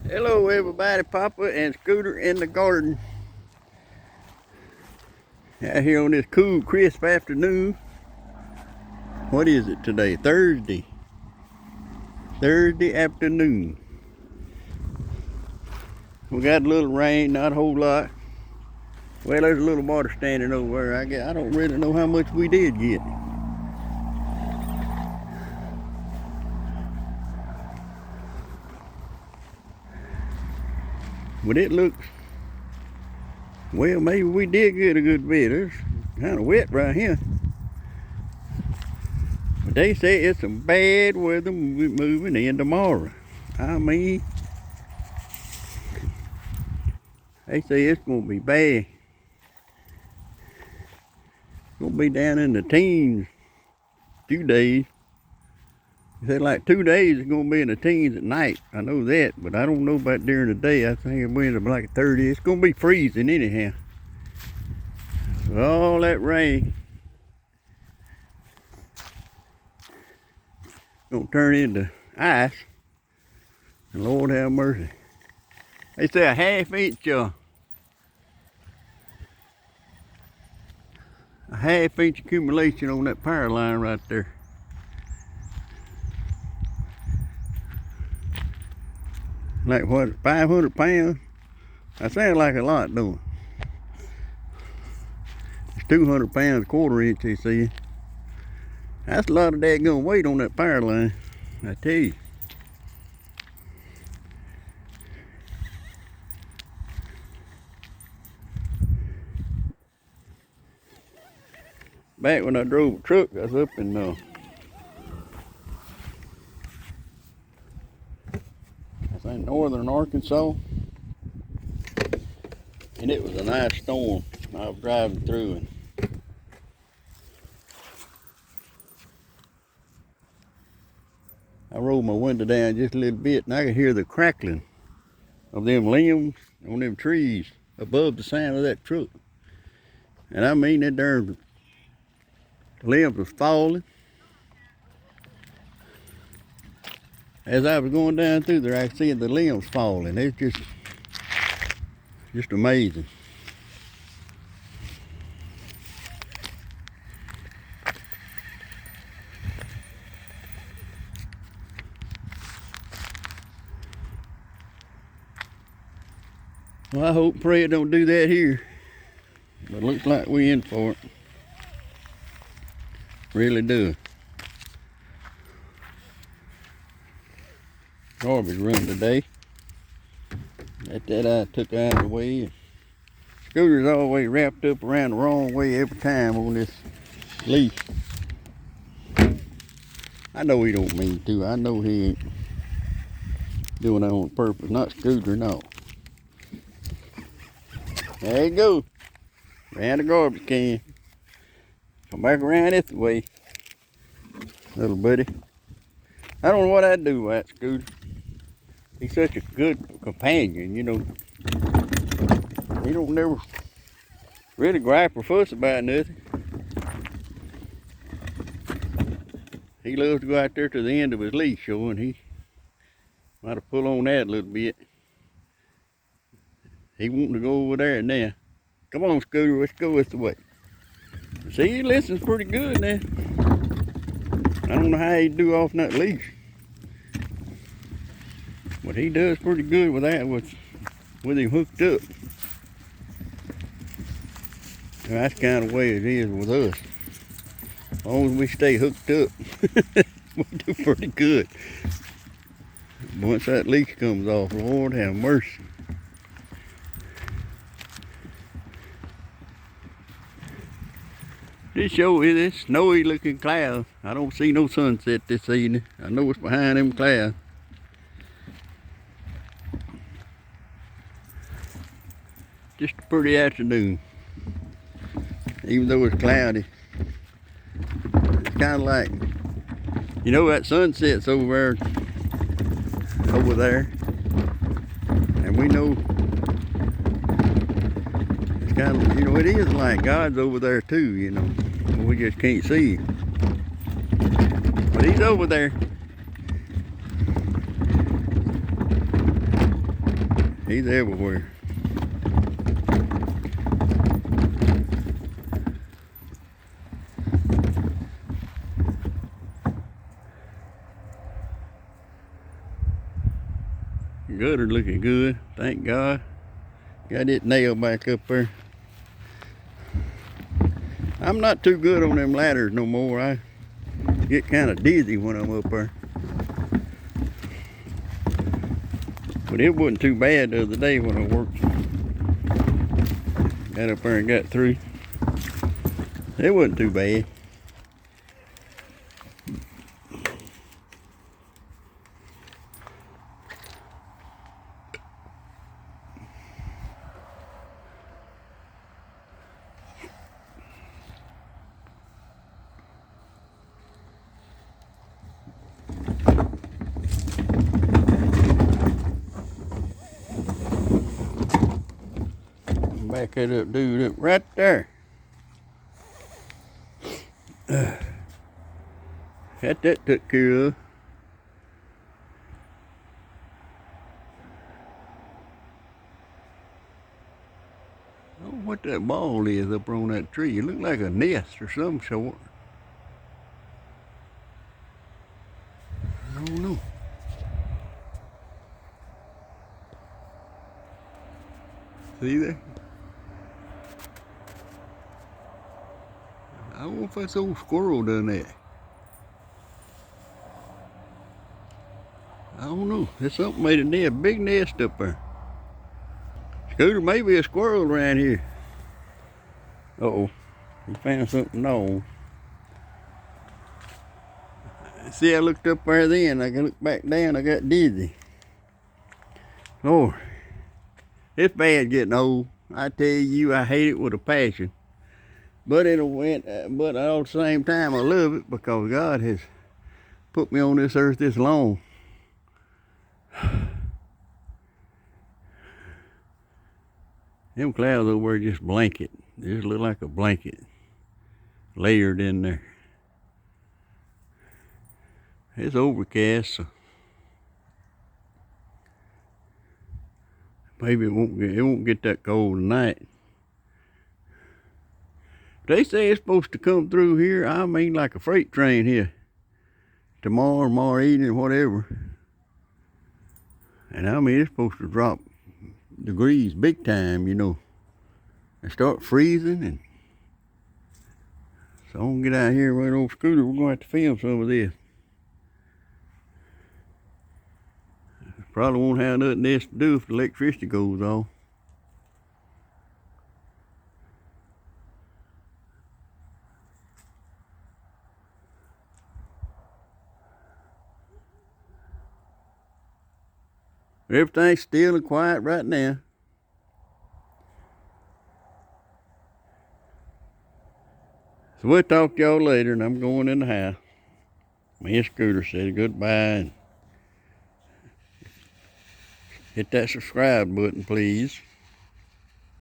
Hello everybody, Papa and Scooter in the garden. Out here on this cool, crisp afternoon. What is it today? Thursday. Thursday afternoon. We got a little rain, not a whole lot. Well, there's a little water standing over there. I don't really know how much we did get. But it looks, well, maybe we did get a good bit. It's kind of wet right here. But they say it's some bad weather moving in tomorrow. I mean, they say it's going to be bad. It's going to be down in the teens a few days. They said like 2 days it's going to be in the teens at night. I know that, but I don't know about during the day. I think it's going to be like 30. It's going to be freezing anyhow. With all that rain, it's going to turn into ice. And Lord have mercy. They say a half-inch accumulation on that power line right there. Like what, 500 pounds? That sounds like a lot, don't it? It's 200 pounds, quarter inch, they say. That's a lot of daggone weight on that power line, I tell you. Back when I drove a truck, I was up in northern Arkansas, and it was a nice storm. I was driving through, and I rolled my window down just a little bit, and I could hear the crackling of them limbs on them trees above the sound of that truck. And I mean, that darn limbs was falling. As I was going down through there, I could see the limbs falling. It's just amazing. Well, I hope and pray it don't do that here. But it looks like we in for it. Really do. Garbage run today. That I took out of the way. Scooter's always wrapped up around the wrong way every time on this leash. I know he don't mean to. I know he ain't doing that on purpose. Not Scooter, no. There you go. Around the garbage can. Come back around this way, little buddy. I don't know what I'd do with that Scooter. He's such a good companion, you know. He don't never really gripe or fuss about nothing. He loves to go out there to the end of his leash, so, and he might have pulled on that a little bit. He wanting to go over there now. Come on, Scooter, let's go this way. See, he listens pretty good now. I don't know how he do off that leash, but he does pretty good with that, with him hooked up. And that's kind of the way it is with us. As long as we stay hooked up, we do pretty good. Once that leash comes off, Lord have mercy. This show is this snowy looking clouds. I don't see no sunset this evening. I know it's behind them clouds. Just a pretty afternoon. Even though it's cloudy. It's kind of like, you know, that sunset's over there. And we know it's kind of, you know, it is like God's over there too, you know. We just can't see him. But he's over there. He's everywhere. Gutter looking good, thank God. Got it nailed back up there. I'm not too good on them ladders no more. I get kind of dizzy when I'm up there. But it wasn't too bad the other day when I worked. Got up there and got through. It wasn't too bad. Back that up, dude, up right there. Got that took care of. I don't know what that ball is up on that tree. It looked like a nest or some sort. I don't know. See there? I don't know if that's old squirrel done that. I don't know. There's something made a nest, big nest up there. Scooter, maybe a squirrel around here. Uh-oh. He found something gnawed. See, I looked up there then. I looked back down. I got dizzy. Lord, it's bad getting old. I tell you, I hate it with a passion. But at the same time, I love it because God has put me on this earth this long. Them clouds over there just blanket. They just look like a blanket layered in there. It's overcast, so maybe it won't get that cold tonight. They say it's supposed to come through here, I mean like a freight train here. Tomorrow evening, whatever. And I mean, it's supposed to drop degrees big time, you know. And start freezing. And so I'm gonna get out here and run over Scooter. We're gonna have to film some of this. Probably won't have nothing else to do if the electricity goes off. Everything's still and quiet right now. So we'll talk to y'all later, and I'm going in the house. Me and Scooter said goodbye, and hit that subscribe button, please.